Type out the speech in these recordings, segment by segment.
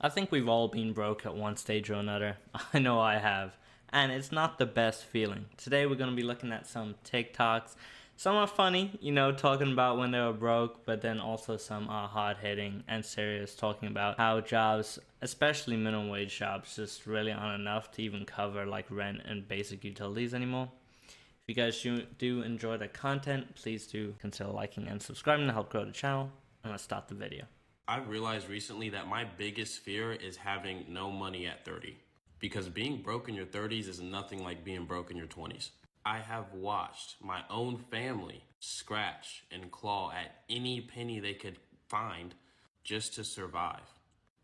I think we've all been broke at one stage or another. I know I have. And it's not the best feeling. Today we're going to be looking at some TikToks. Some are funny, talking about when they were broke, but then also some are hard hitting and serious, talking about how jobs, especially minimum wage jobs, just really aren't enough to even cover like rent and basic utilities anymore. If you guys do enjoy the content, please do consider liking and subscribing to help grow the channel. And let's start the video. I've realized recently that my biggest fear is having no money at 30. Because being broke in your 30s is nothing like being broke in your 20s. I have watched my own family scratch and claw at any penny they could find just to survive.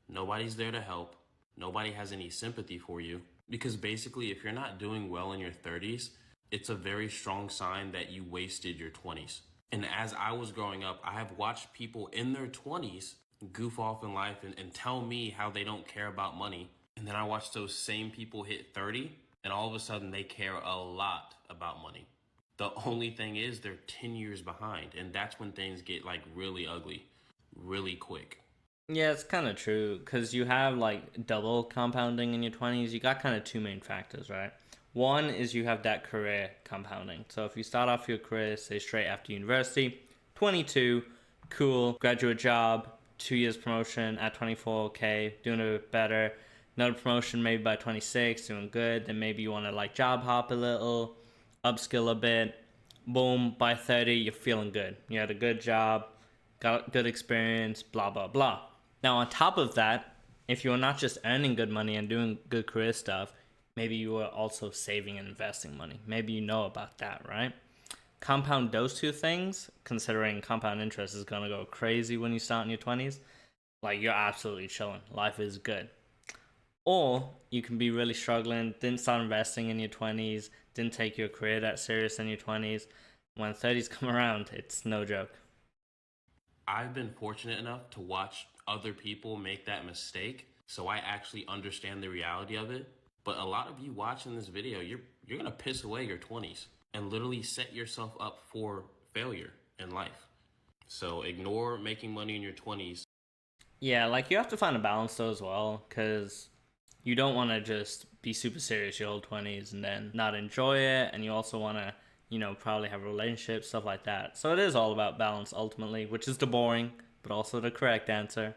Nobody's there to help. Nobody has any sympathy for you. Because basically, if you're not doing well in your 30s, it's a very strong sign that you wasted your 20s. And as I was growing up, I have watched people in their 20s goof off in life and tell me how they don't care about money. And then I watch those same people hit 30 and all of a sudden they care a lot about money. The only thing is they're 10 years behind, and that's when things get like really ugly, really quick. Yeah, it's kind of true because you have like double compounding in your 20s. You got kind of two main factors, right? One is you have that career compounding. So if you start off your career, say straight after university, 22, cool, graduate job, 2 years promotion at 24, okay, doing a bit better. Another promotion maybe by 26, doing good. Then maybe you want to like job hop a little, upskill a bit. Boom, by 30, you're feeling good. You had a good job, got good experience, blah, blah, blah. Now, on top of that, if you're not just earning good money and doing good career stuff, maybe you are also saving and investing money. Maybe you know about that, right? Compound those two things, considering compound interest is going to go crazy when you start in your 20s, like you're absolutely chilling. Life is good. Or you can be really struggling, didn't start investing in your 20s, didn't take your career that serious in your 20s. When 30s come around, it's no joke. I've been fortunate enough to watch other people make that mistake, so I actually understand the reality of it. But a lot of you watching this video, you're going to piss away your 20s and literally set yourself up for failure in life. So ignore making money in your 20s. Yeah, like you have to find a balance though as well, because you don't want to just be super serious your whole 20s and then not enjoy it. And you also want to, probably have relationships, stuff like that. So it is all about balance ultimately, which is the boring, but also the correct answer.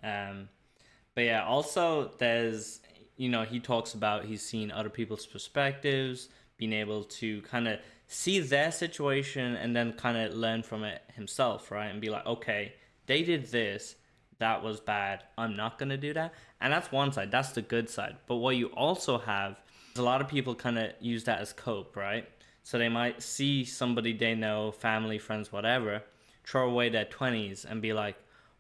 But yeah, also there's, he talks about he's seen other people's perspectives, being able to kind of see their situation and then kind of learn from it himself, right? And be like, okay, they did this, that was bad, I'm not going to do that. And that's one side, that's the good side. But what you also have is a lot of people kind of use that as cope, right? So they might see somebody they know, family, friends, whatever, throw away their 20s and be like,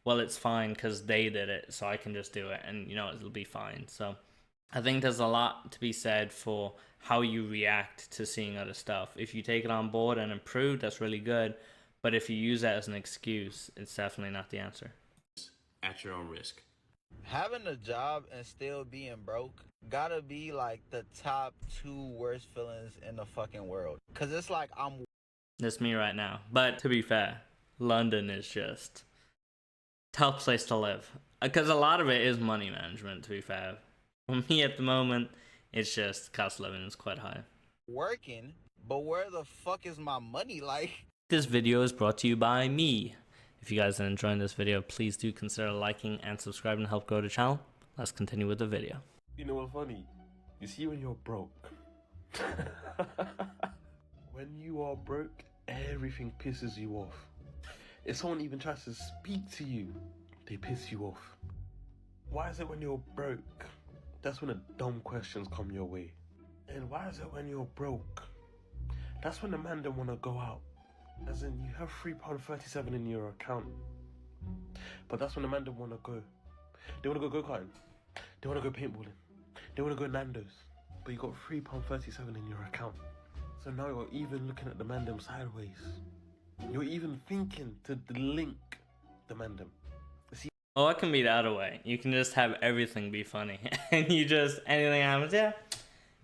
well, it's fine because they did it, so I can just do it and, it'll be fine. So I think there's a lot to be said for how you react to seeing other stuff. If you take it on board and improve, that's really good. But if you use that as an excuse, it's definitely not the answer. At your own risk. Having a job and still being broke gotta be like the top 2 worst feelings in the fucking world. Cause it's like That's me right now. But to be fair, London is just tough place to live. Because a lot of it is money management, to be fair. For me at the moment, it's just cost of living is quite high. working, but where the fuck is my money? Like, This video is brought to you by me. If you guys are enjoying this video, please do consider liking and subscribing to help grow the channel. Let's continue with the video. You know what's funny? You see when you're broke. When you are broke, everything pisses you off. If someone even tries to speak to you, they piss you off. Why is it when you're broke, that's when the dumb questions come your way? And why is it when you're broke, that's when the man don't want to go out? As in, you have £3.37 in your account, but that's when the man don't want to go. They want to go go-karting, they want to go paintballing, they want to go Nando's, but you got £3.37 in your account. So now you're even looking at the man them sideways. You're even thinking to link the man them. Oh, it can be the other way. You can just have everything be funny, and you just anything happens, yeah.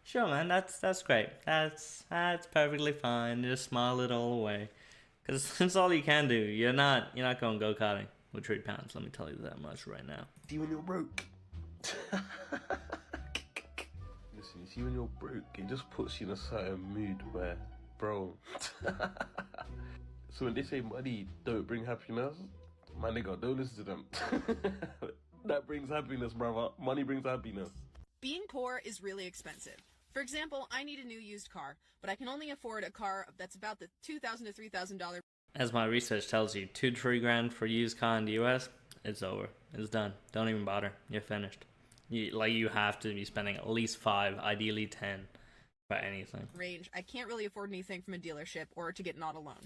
Sure, man, that's great. That's perfectly fine. Just smile it all away, because that's all you can do. You're not going go-karting with £3. Let me tell you that much right now. See when you're broke, Listen, you see when you're broke, it just puts you in a certain mood where, bro. So when they say money don't bring happiness, my nigga, don't listen to them. That brings happiness, brother. Money brings happiness. Being poor is really expensive. For example, I need a new used car, but I can only afford a car that's about the $2,000 to $3,000. As my research tells you, 2 to 3 grand for a used car in the US, it's over. It's done. Don't even bother. You're finished. You have to be spending at least 5, ideally 10, for anything. Range. I can't really afford anything from a dealership or to get an auto loan.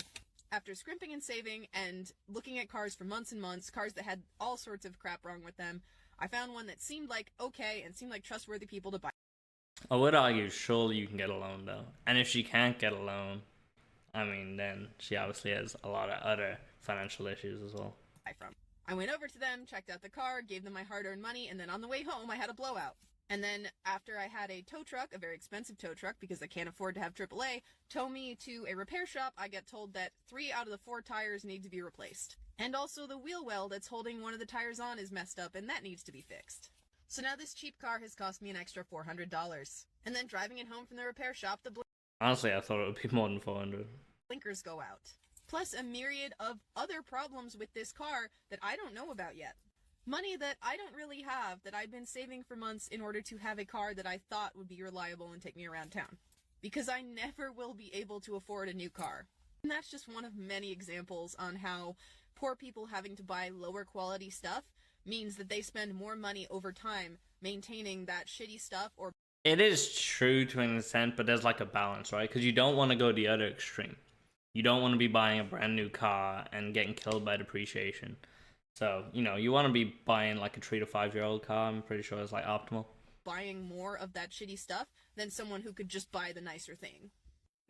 After scrimping and saving and looking at cars for months and months, cars that had all sorts of crap wrong with them, I found one that seemed like okay and seemed like trustworthy people to buy. I would argue surely you can get a loan though. And if she can't get a loan, I mean, then she obviously has a lot of other financial issues as well. From. I went over to them, checked out the car, gave them my hard-earned money, and then on the way home I had a blowout. And then after I had a tow truck, a very expensive tow truck because I can't afford to have AAA, tow me to a repair shop, I get told that 3 out of the 4 tires need to be replaced. And also the wheel well that's holding one of the tires on is messed up and that needs to be fixed. So now this cheap car has cost me an extra $400. And then driving it home from the repair shop, the Honestly, I thought it would be more than 400. blinkers go out. Plus a myriad of other problems with this car that I don't know about yet. Money that I don't really have that I've been saving for months in order to have a car that I thought would be reliable and take me around town. Because I never will be able to afford a new car. And that's just one of many examples on how poor people having to buy lower quality stuff means that they spend more money over time maintaining that shitty stuff or... It is true to an extent, but there's like a balance, right? Because you don't want to go the other extreme. You don't want to be buying a brand new car and getting killed by depreciation. So, you want to be buying like a 3 to 5 year old car. I'm pretty sure it's like optimal. Buying more of that shitty stuff than someone who could just buy the nicer thing.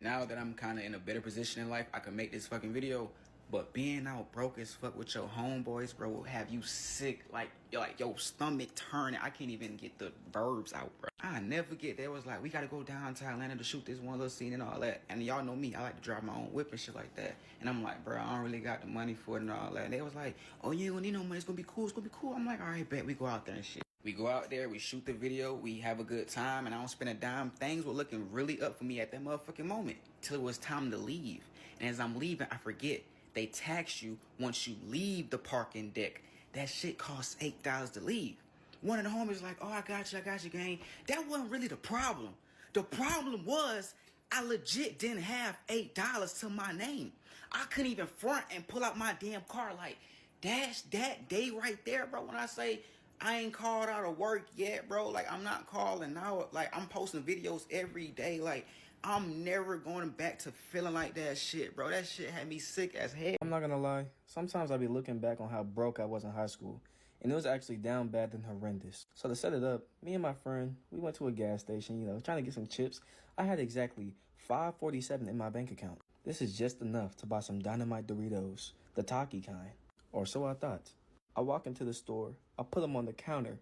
Now that I'm kind of in a better position in life, I can make this fucking video. But being out broke as fuck with your homeboys, bro, will have you sick, like your stomach turning. I can't even get the verbs out, bro. I never forget, they was like, we gotta go down to Atlanta to shoot this one little scene and all that. And y'all know me, I like to drive my own whip and shit like that. And I'm like, bro, I don't really got the money for it and all that. And they was like, oh, you ain't gonna need no money, it's gonna be cool, it's gonna be cool. I'm like, all right, bet, we go out there and shit. We go out there, we shoot the video, we have a good time, and I don't spend a dime. Things were looking really up for me at that motherfucking moment, till it was time to leave. And as I'm leaving, I forget. They tax you once you leave the parking deck. That shit costs $8 to leave. One of the homies like, oh, I got you, gang. That wasn't really the problem. The problem was I legit didn't have $8 to my name. I couldn't even front and pull out my damn car. Like, that's that day right there, bro. When I say I ain't called out of work yet, bro. Like, I'm not calling out. Like, I'm posting videos every day. Like, I'm never going back to feeling like that shit, bro. That shit had me sick as hell. I'm not gonna lie. Sometimes I be looking back on how broke I was in high school, and it was actually down bad than horrendous. So to set it up, me and my friend, we went to a gas station, trying to get some chips. I had exactly $5.47 in my bank account. This is just enough to buy some dynamite Doritos, the Taki kind, or so I thought. I walk into the store, I put them on the counter.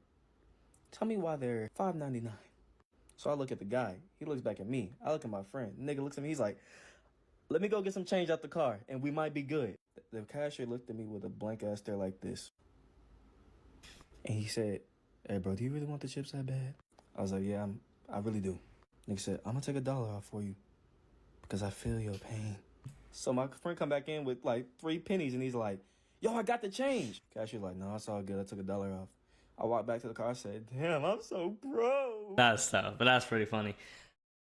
Tell me why they're $5.99. So I look at the guy. He looks back at me. I look at my friend. The nigga looks at me. He's like, let me go get some change out the car, and we might be good. The cashier looked at me with a blank-ass stare like this. And he said, hey, bro, do you really want the chips that bad? I was like, yeah, I really do. Nigga said, I'm going to take $1 off for you because I feel your pain. So my friend come back in with, like, 3 pennies, and he's like, yo, I got the change. Cashier's like, no, it's all good. I took $1 off. I walked back to the car. I said, damn, I'm so broke. That's tough, but that's pretty funny.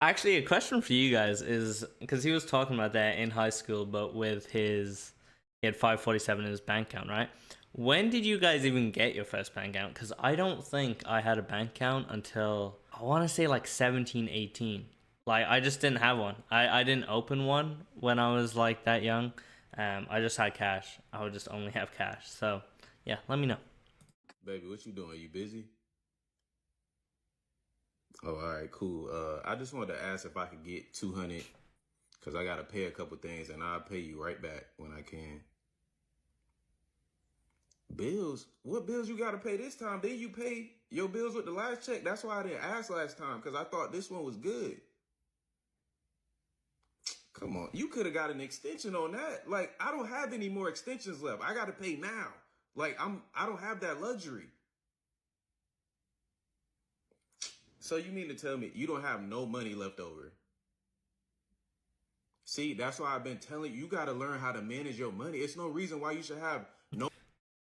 Actually, a question for you guys is, because he was talking about that in high school, but with he had 547 in his bank account, right? When did you guys even get your first bank account? Because I don't think I had a bank account until, I want to say like 17, 18. Like, I just didn't have one. I didn't open one when I was like that young. I just had cash. I would just only have cash. So, yeah, let me know. Baby, what you doing? You busy? Oh, all right, cool. I just wanted to ask if I could get 200 because I got to pay a couple things, and I'll pay you right back when I can. Bills? What bills you got to pay this time? Didn't you pay your bills with the last check? That's why I didn't ask last time, because I thought this one was good. Come on. You could have got an extension on that. Like, I don't have any more extensions left. I got to pay now. Like, I don't have that luxury. So you mean to tell me you don't have no money left over? See, that's why I've been telling you, you got to learn how to manage your money. It's no reason why you should have no.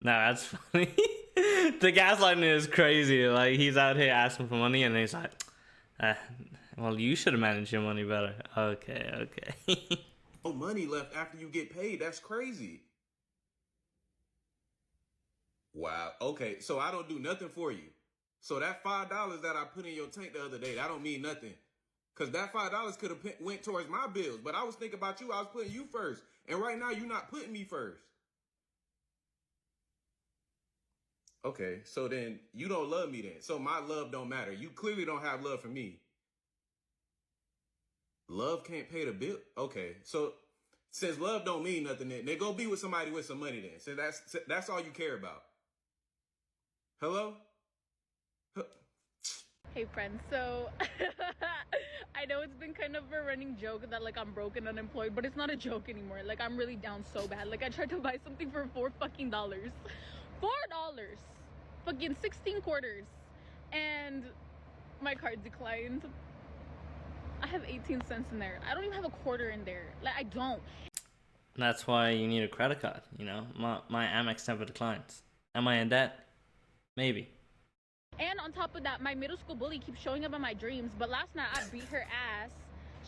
No, that's funny. The gaslighting is crazy. Like, he's out here asking for money, and he's like, well, you should have managed your money better. Okay. No money left after you get paid. That's crazy. Wow. Okay, so I don't do nothing for you. So that $5 that I put in your tank the other day, that don't mean nothing. Because that $5 could have went towards my bills. But I was thinking about you. I was putting you first. And right now, you're not putting me first. Okay, so then you don't love me then. So my love don't matter. You clearly don't have love for me. Love can't pay the bill? Okay, so since love don't mean nothing, then go be with somebody with some money then. So that's all you care about. Hello? Hey friends, so I know it's been kind of a running joke that like I'm broke and unemployed, but it's not a joke anymore. Like I'm really down so bad. Like I tried to buy something for $4 fucking $4, fucking 16 quarters, and my card declined. I have 18 cents in there. I don't even have a quarter in there. Like I don't. That's why you need a credit card, you know? My Amex never declines. Am I in debt? Maybe. And on top of that, my middle school bully keeps showing up in my dreams. But last night I beat her ass.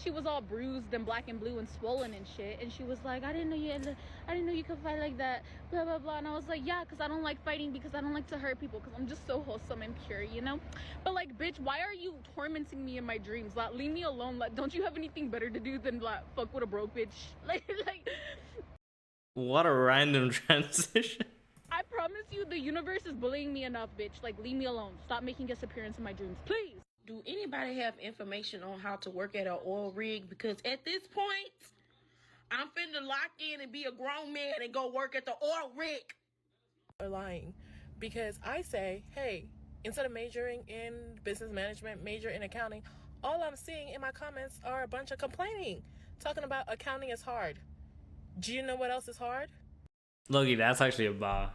She was all bruised and black and blue and swollen and shit. And she was like, I didn't know you could fight like that. Blah blah blah. And I was like, yeah, because I don't like fighting, because I don't like to hurt people, because I'm just so wholesome and pure, you know. But like, bitch, why are you tormenting me in my dreams? Like, leave me alone. Like, don't you have anything better to do than like fuck with a broke bitch? Like. What a random transition. I promise you, the universe is bullying me enough, bitch. Like, leave me alone. Stop making guest appearance in my dreams, please. Do anybody have information on how to work at an oil rig? Because at this point, I'm finna lock in and be a grown man and go work at the oil rig. Or lying, because I say, hey, instead of majoring in business management, major in accounting, all I'm seeing in my comments are a bunch of complaining, talking about accounting is hard. Do you know what else is hard? Loki, that's actually a bar.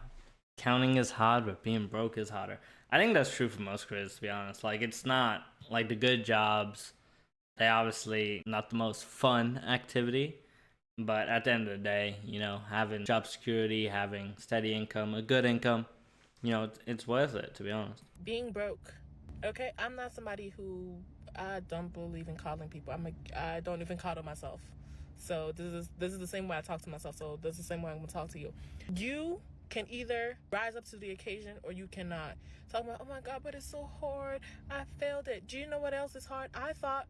Counting is hard, but being broke is harder. I think that's true for most careers, to be honest. Like, it's not like the good jobs. They obviously not the most fun activity, but at the end of the day, you know, having job security, having steady income, a good income, you know, it's worth it, to be honest. Being broke, okay? I'm not somebody who, I don't believe in coddling people. I don't even coddle myself. So this is the same way I talk to myself. So this is the same way I'm gonna talk to you. You can either rise up to the occasion or you cannot. Talking about, oh my God, but it's so hard. I failed it. Do you know what else is hard? I thought,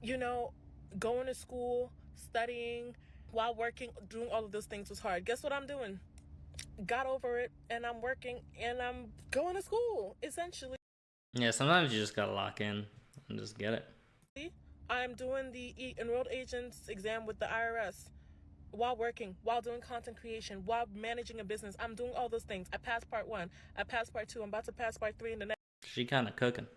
you know, going to school, studying, while working, doing all of those things was hard. Guess what I'm doing? Got over it, and I'm working, and I'm going to school, essentially. Yeah, sometimes you just gotta lock in and just get it. I'm doing the enrolled agents exam with the IRS. While working, while doing content creation, while managing a business. I'm doing all those things. I passed part 1. I passed part 2. I'm about to pass part 3 in the She kind of cooking.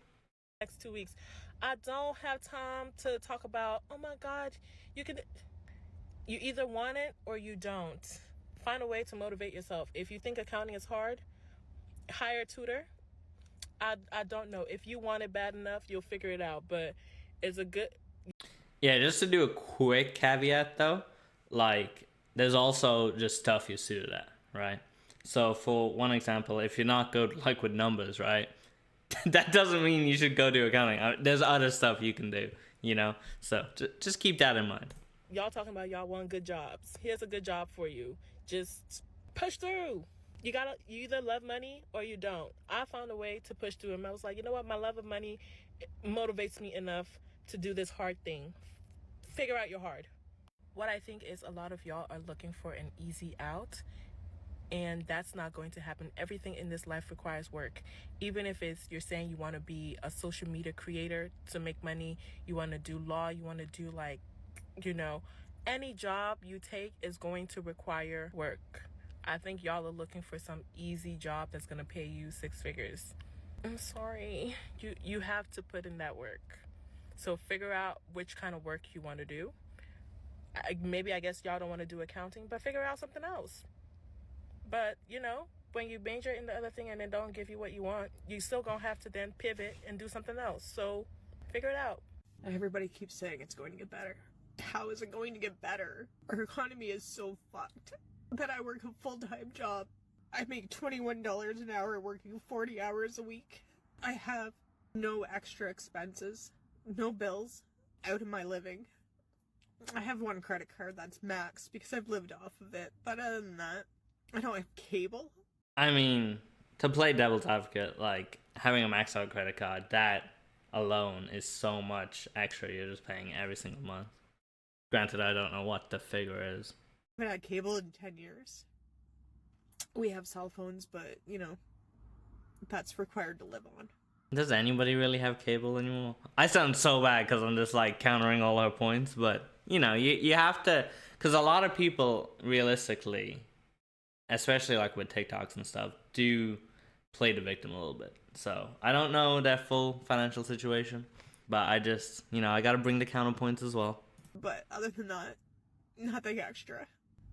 next 2 weeks. I don't have time to talk about, oh my God, you either want it or you don't. Find a way to motivate yourself. If you think accounting is hard, hire a tutor. I don't know. If you want it bad enough, you'll figure it out. But it's a good... Yeah, just to do a quick caveat though, like, there's also just stuff you're suited at, right? So for one example, if you're not good like with numbers, right, that doesn't mean you should go do accounting. There's other stuff you can do, you know? So just keep that in mind. Y'all talking about y'all want good jobs. Here's a good job for you. Just push through. You either love money or you don't. I found a way to push through, and I was like, you know what? My love of money motivates me enough to do this hard thing. Figure out your hard. What I think is a lot of y'all are looking for an easy out, and that's not going to happen. Everything in this life requires work. Even if you're saying you want to be a social media creator to make money, you want to do law, you want to do, like, you know, any job you take is going to require work. I think y'all are looking for some easy job that's going to pay you 6 figures. I'm sorry. You have to put in that work. So figure out which kind of work you want to do. I guess y'all don't want to do accounting, but figure out something else. But, you know, when you major in the other thing and then don't give you what you want, you still gonna have to then pivot and do something else. So figure it out. Everybody keeps saying it's going to get better. How is it going to get better? Our economy is so fucked that I work a full-time job. I make $21 an hour working 40 hours a week. I have no extra expenses, no bills out of my living. I have one credit card that's max because I've lived off of it, but other than that, I don't have cable. I mean, to play devil's advocate, like having a maxed out credit card, that alone is so much extra you're just paying every single month. Granted, I don't know what the figure is. I haven't had cable in 10 years. We have cell phones, but, you know, that's required to live on. Does anybody really have cable anymore? I sound so bad because I'm just like countering all her points, but you know, you have to, because a lot of people realistically, especially like with TikToks and stuff, do play the victim a little bit. So I don't know their full financial situation, but I just, you know, I got to bring the counterpoints as well. But other than that, nothing extra.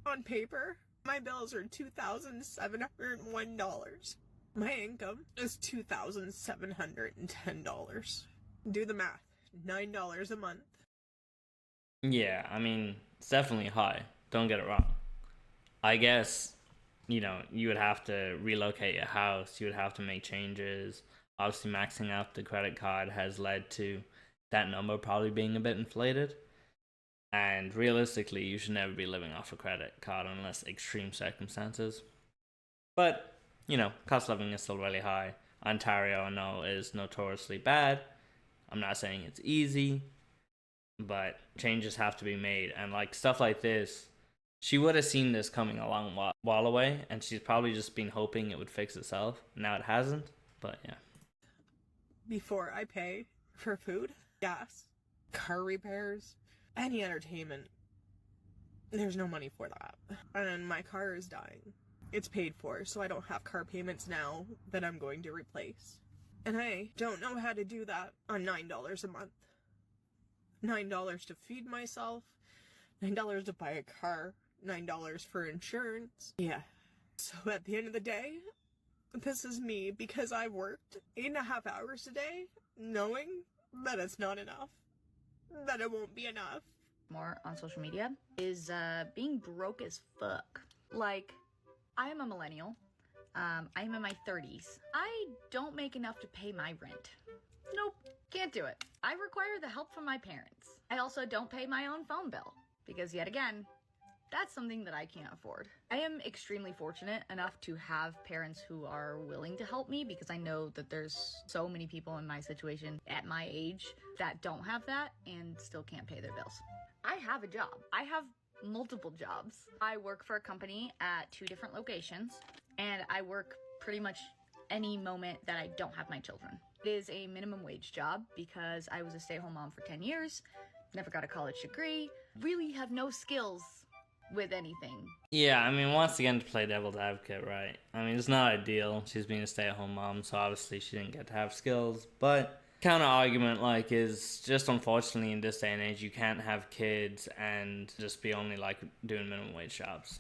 On paper, my bills are $2,701. My income is $2,710. Do the math. $9 a month. Yeah, I mean, it's definitely high. Don't get it wrong. I guess, you know, you would have to relocate your house. You would have to make changes. Obviously, maxing out the credit card has led to that number probably being a bit inflated. And realistically, you should never be living off a credit card unless extreme circumstances. But, you know, cost of living is still really high. Ontario, I know, is notoriously bad. I'm not saying it's easy, but changes have to be made. And like stuff like this, she would have seen this coming a long while away, and she's probably just been hoping it would fix itself. Now it hasn't, but yeah. Before I pay for food, gas, car repairs, any entertainment, there's no money for that. And my car is dying. It's paid for, so I don't have car payments now that I'm going to replace. And I don't know how to do that on $9 a month. $9 to feed myself, $9 to buy a car, $9 for insurance. Yeah. So at the end of the day, this is me because I worked 8.5 hours a day, knowing that it's not enough, that it won't be enough. More on social media is being broke as fuck. Like, I am a millennial. I am in my 30s. I don't make enough to pay my rent. Nope, can't do it. I require the help from my parents. I also don't pay my own phone bill because, yet again, that's something that I can't afford. I am extremely fortunate enough to have parents who are willing to help me because I know that there's so many people in my situation at my age that don't have that and still can't pay their bills. I have a job. I have multiple jobs. I work for a company at 2 different locations, and I work pretty much any moment that I don't have my children. It is a minimum wage job because I was a stay-at-home mom for 10 years, never got a college degree, really have no skills with anything. Yeah, I mean, once again, to play devil's advocate, right? I mean, it's not ideal. She's being a stay-at-home mom, so obviously she didn't get to have skills, but counter argument, like, is just unfortunately in this day and age, you can't have kids and just be only, like, doing minimum wage jobs.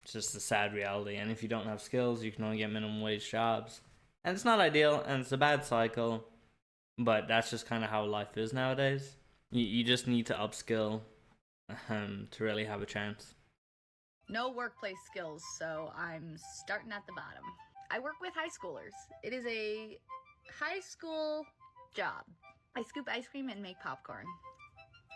It's just a sad reality, and if you don't have skills, you can only get minimum wage jobs. And it's not ideal, and it's a bad cycle, but that's just kind of how life is nowadays. You just need to upskill to really have a chance. No workplace skills, so I'm starting at the bottom. I work with high schoolers. It is a high school job. I scoop ice cream and make popcorn.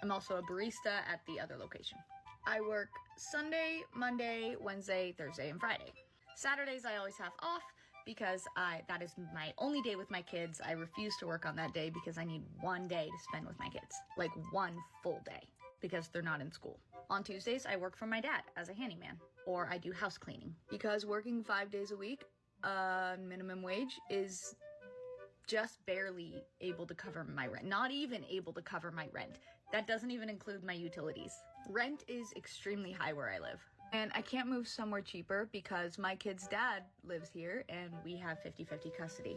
I'm also a barista at the other location. I work Sunday, Monday, Wednesday, Thursday, and Friday. Saturdays I always have off because that is my only day with my kids. I refuse to work on that day because I need one day to spend with my kids. Like one full day because they're not in school. On Tuesdays, I work for my dad as a handyman, or I do house cleaning. Because working 5 days a week, minimum wage is just barely able to cover my rent. Not even able to cover my rent. That doesn't even include my utilities. Rent is extremely high where I live. And I can't move somewhere cheaper because my kid's dad lives here and we have 50-50 custody.